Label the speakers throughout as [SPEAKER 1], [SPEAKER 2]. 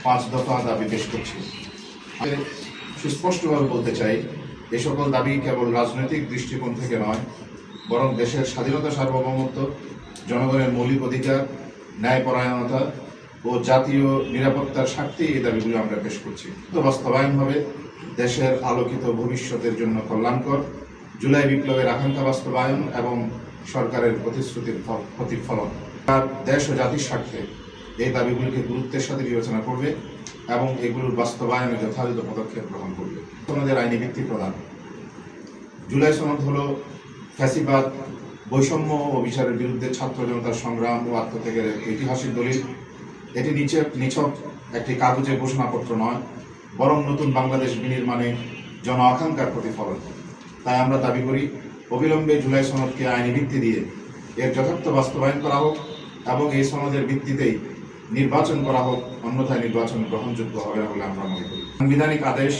[SPEAKER 1] 5 দফা দাবি পেশ করছি। সুস্পষ্টভাবে বলতে চাই, এ সকল দাবি কেবল রাজনৈতিক দৃষ্টিকোণ থেকে নয়, বরং দেশের স্বাধীনতা, সার্বভৌমত্ব, জনগণের মৌলিক অধিকার, ন্যায়পরায়ণতা ও জাতীয় নিরাপত্তার স্বার্থে এই দাবিগুলো আমরা পেশ করছি। তো বাস্তবায়ন হবে দেশের আলোকিত ভবিষ্যতের জন্য কল্যাণকর জুলাই বিপ্লবের আকাঙ্ক্ষা বাস্তবায়ন এবং সরকারের প্রতিশ্রুতির প্রতিফলন। আর দেশ ও জাতির স্বার্থে এই দাবিগুলিকে গুরুত্বের সাথে বিবেচনা করবে এবং এগুলোর বাস্তবায়নে যথাযথ পদক্ষেপ গ্রহণ করবে। সনদের আইনি ভিত্তি প্রদান। জুলাই সনদ হল ফ্যাসিবাদ, বৈষম্য ও বিচারের বিরুদ্ধে ছাত্র জনতার সংগ্রাম ও আত্মত্যাগের ঐতিহাসিক দলিল। এটি নিছক একটি কাগজে ঘোষণাপত্র নয়, বরং নতুন বাংলাদেশ বিনির্মাণে জন আকাঙ্ক্ষার প্রতিফলন। তাই আমরা দাবি করি, অবিলম্বে জুলাই সনদকে আইনি ভিত্তি দিয়ে এর যথার্থ বাস্তবায়ন করা হোক এবং এই সনদের ভিত্তিতেই নির্বাচন করা হোক, অন্যথায় নির্বাচন গ্রহণযোগ্য হবে না বলে আমরা মনে করি। সাংবিধানিক আদেশ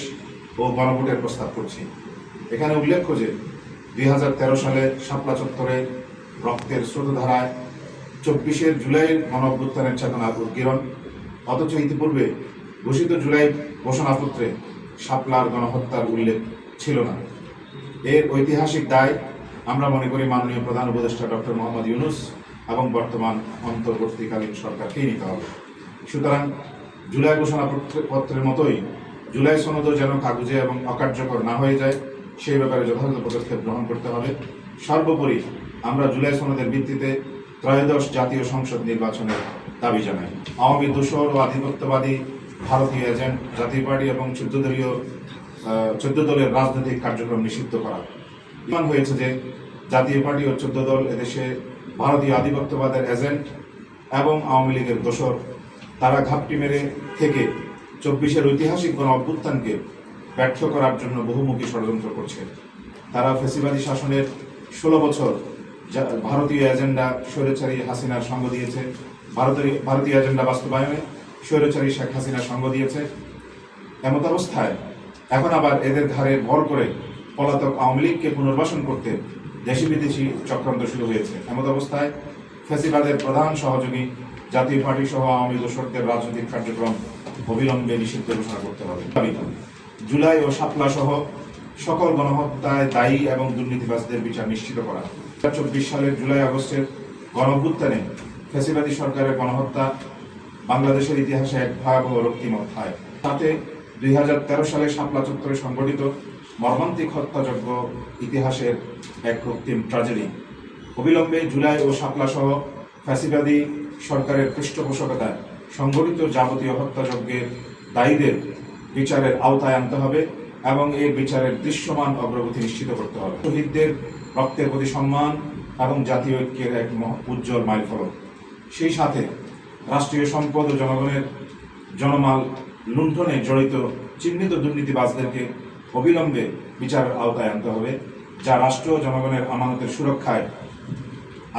[SPEAKER 1] ও গণভোটের প্রস্তাব করছি। এখানে উল্লেখ্য যে 2013 সালে শাপলা চত্বরে রক্তের স্রোতধারায় 24 জুলাইয়ের গণঅভ্যুত্থানের চেতনা উদ্গীরণ, অথচ ইতিপূর্বে ঘোষিত জুলাই ঘোষণাপত্রে শাপলার গণহত্যার উল্লেখ ছিল না। এর ঐতিহাসিক দায় আমরা মনে করি মাননীয় প্রধান উপদেষ্টা ডক্টর মোহাম্মদ ইউনূস এবং বর্তমান অন্তর্বর্তীকালীন সরকারকেই নিতে হবে। সুতরাং জুলাই ঘোষণাপত্রের মতোই জুলাই সনদও যেন কাগজে এবং অকার্যকর না হয়ে যায়, সেই ব্যাপারে যথাযথ পদক্ষেপ গ্রহণ করতে হবে। সর্বোপরি আমরা জুলাই সনদের ভিত্তিতে ত্রয়োদশ জাতীয় সংসদ নির্বাচনের দাবি জানাই। আওয়ামী দোসর ও আধিপত্যবাদী ভারতীয় এজেন্ট, জাতীয় পার্টি এবং 14 দলের রাজনৈতিক কার্যক্রম নিষিদ্ধ করা। প্রমাণ হয়েছে যে জাতীয় পার্টি ও 14 দল এদেশে ভারতীয় আধিপত্যবাদের এজেন্ট এবং আওয়ামী লীগের দোসর। তারা ঘাপটি মেরে থেকে 24 ঐতিহাসিক গণ অভ্যুত্থানকে ব্যর্থ করার জন্য বহুমুখী ষড়যন্ত্র করছে। তারা ফ্যাসিবাদী শাসনের 16 বছর ভারতীয় এজেন্ডা স্বৈরাচারী হাসিনার সঙ্গ দিয়েছে, ভারতীয় এজেন্ডা বাস্তবায়নে স্বৈরাচারী শেখ হাসিনার সঙ্গ দিয়েছে। এমত অবস্থায় এখন আবার এদের ঘাড়ে ভর করে পলাতক আওয়ামী লীগকে পুনর্বাসন করতে দেশি বিদেশি চক্রান্ত শুরু হয়েছে। এমত অবস্থায় ফ্যাসিবাদের প্রধান সহযোগী জাতীয় পার্টি সহ আওয়ামী দোসরদের রাজনৈতিক কার্যক্রম অবিলম্বে নিষিদ্ধ ঘোষণা করতে হবে। জুলাই ও শাপলা সহ সকল গণহত্যায় দায়ী এবং দুর্নীতিবাজদের বিচার নিশ্চিত করা। 2024 সালের জুলাই আগস্টের গণঅভ্যুত্থানে ফ্যাসিবাদী সরকারের গণহত্যা বাংলাদেশের ইতিহাসে এক ভয়াবহ রক্তিম অধ্যায়। তাতে 2013 সালে শাপলা চত্বরে সংঘটিত মর্মান্তিক হত্যাযজ্ঞ ইতিহাসের এক রক্তিম ট্র্যাজেডি। অবিলম্বে জুলাই ও শাপলা সহ ফ্যাসিবাদী সরকারের পৃষ্ঠপোষকতায় সংঘটিত যাবতীয় হত্যাযজ্ঞের দায়ীদের বিচারের আওতায় আনতে হবে এবং এর বিচারের দৃশ্যমান অগ্রগতি নিশ্চিত করতে হবে। শহীদদের রক্তের প্রতি সম্মান এবং জাতীয় ঐক্যের এক উজ্জ্বল মাইলফলক। সেই সাথে রাষ্ট্রীয় সম্পদ ও জনগণের জনমাল লুণ্ঠনে জড়িত চিহ্নিত দুর্নীতিবাজদেরকে অবিলম্বে বিচারের আওতায় আনতে হবে, যা রাষ্ট্র ও জনগণের আমানতের সুরক্ষায়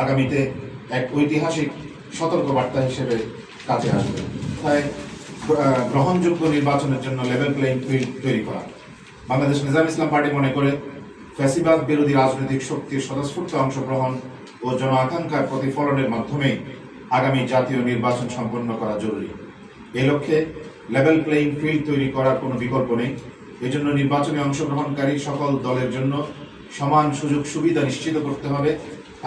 [SPEAKER 1] আগামীতে এক ঐতিহাসিক সতর্কবার্তা হিসেবে কাজে আসবে। তাই গ্রহণযোগ্য নির্বাচনের জন্য লেভেল প্লেইং ফিল্ড তৈরি করা। বাংলাদেশ নিজাম ইসলাম পার্টি মনে করে ফ্যাসিবাদ বিরোধী রাজনৈতিক শক্তির স্বতঃস্ফূর্ত অংশগ্রহণ ও জন আকাঙ্ক্ষার প্রতিফলনের মাধ্যমে আগামী জাতীয় নির্বাচন সম্পন্ন করা জরুরি। এই লক্ষ্যে লেভেল প্লেইং ফিল্ড তৈরি করার কোনো বিকল্প নেই। এজন্য নির্বাচনে অংশগ্রহণকারী সকল দলের জন্য সমান সুযোগ সুবিধা নিশ্চিত করতে হবে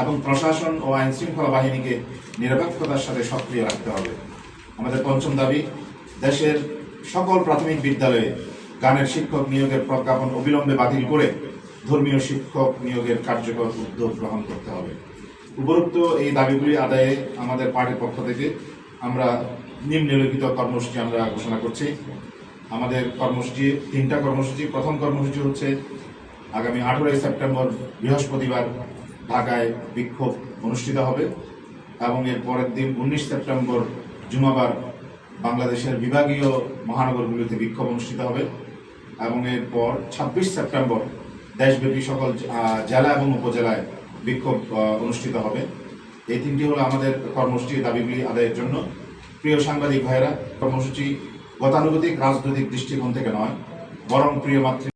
[SPEAKER 1] এবং প্রশাসন ও আইন শৃঙ্খলা বাহিনীকে নিরপেক্ষতার সাথে সক্রিয় রাখতে হবে। আমাদের পঞ্চম দাবি, দেশের সকল প্রাথমিক বিদ্যালয়ে গানের শিক্ষক নিয়োগের প্রজ্ঞাপন অবিলম্বে বাতিল করে ধর্মীয় শিক্ষক নিয়োগের কার্যকর উদ্যোগ গ্রহণ করতে হবে। উপরোক্ত এই দাবিগুলি আদায়ে আমাদের পার্টির পক্ষ থেকে আমরা নিম্নলিখিত কর্মসূচি আমরা ঘোষণা করছি। আমাদের কর্মসূচি 3টা কর্মসূচি। প্রথম কর্মসূচি হচ্ছে আগামী 18 সেপ্টেম্বর বৃহস্পতিবার ঢাকায় বিক্ষোভ অনুষ্ঠিত হবে এবং এর পরের দিন 19 সেপ্টেম্বর জুমাবার বাংলাদেশের বিভাগীয় মহানগরগুলিতে বিক্ষোভ অনুষ্ঠিত হবে এবং এরপর 26 সেপ্টেম্বর দেশব্যাপী সকল জেলা এবং উপজেলায় বিক্ষোভ অনুষ্ঠিত হবে। এই 3টি হলো আমাদের কর্মসূচি দাবিগুলি আদায়ের জন্য। প্রিয় সাংবাদিক ভাইয়েরা, কর্মসূচি গতানুগতিক রাজনৈতিক দৃষ্টিকোণ থেকে নয়, বরং প্রিয় মাতৃ